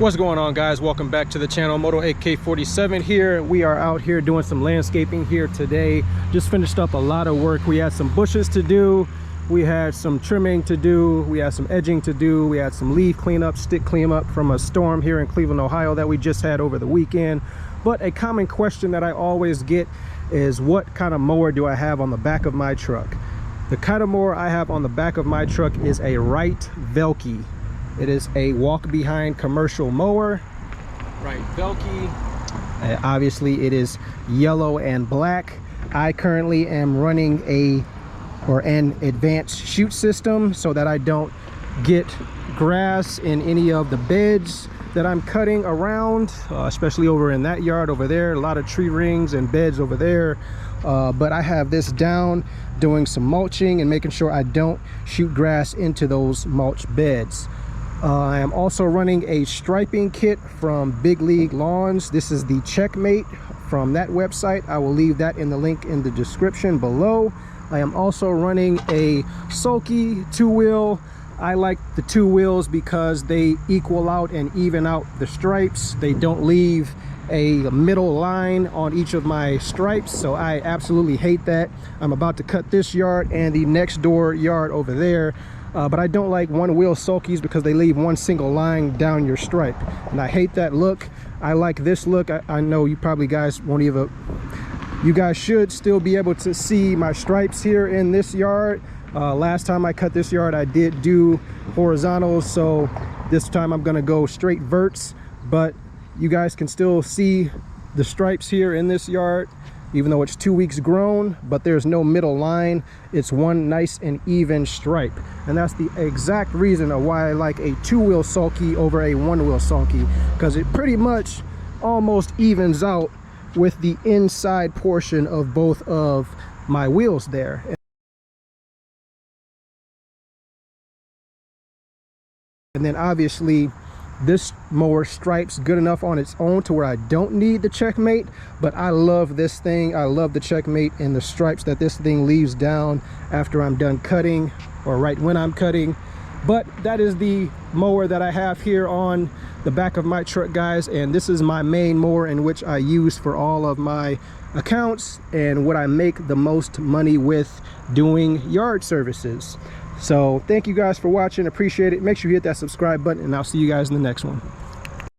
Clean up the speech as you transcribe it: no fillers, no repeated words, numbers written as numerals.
What's going on, guys? Welcome back to the channel. Moto AK47 here. We are out here doing some landscaping here today. Just finished up a lot of work. We had some bushes to do, we had some trimming to do, we had some edging to do, we had some leaf cleanup, stick cleanup from a storm here in Cleveland, Ohio that we just had over the weekend. But a common question that I always get is, what kind of mower do I have on the back of my truck? The kind of mower I have on the back of my truck is a Wright Velke. It is a walk-behind commercial mower, Wright Velke. Obviously, it is yellow and black. I currently am running an advanced chute system so that I don't get grass in any of the beds that I'm cutting around, especially over in that yard over there. A lot of tree rings and beds over there. But I have this down, doing some mulching and making sure I don't shoot grass into those mulch beds. I am also running a striping kit from Big League Lawns. This is the Checkmate from that website. I will leave that in the link in the description below. I am also running a sulky two-wheel. I like the two wheels because they equal out and even out the stripes. They don't leave a middle line on each of my stripes, so I absolutely hate that. I'm about to cut this yard and the next door yard over there. But I don't like one wheel sulkies because they leave one single line down your stripe, and I hate that look. I like this look. I know you probably guys won't even, you guys should still be able to see my stripes here in this yard. Last time I cut this yard I did do horizontals, so this time I'm gonna go straight verts, but you guys can still see the stripes here in this yard even though it's 2 weeks grown, but there's no middle line. It's one nice and even stripe, and that's the exact reason of why I like a two-wheel sulky over a one-wheel sulky, because it pretty much almost evens out with the inside portion of both of my wheels there. And then obviously this mower stripes good enough on its own to where I don't need the Checkmate, but I love this thing. I love the Checkmate and the stripes that this thing leaves down after I'm done cutting, or right when I'm cutting. But that is the mower that I have here on the back of my truck, guys, and this is my main mower in which I use for all of my accounts and what I make the most money with doing yard services. So thank you guys for watching, appreciate it. Make sure you hit that subscribe button, and I'll see you guys in the next one.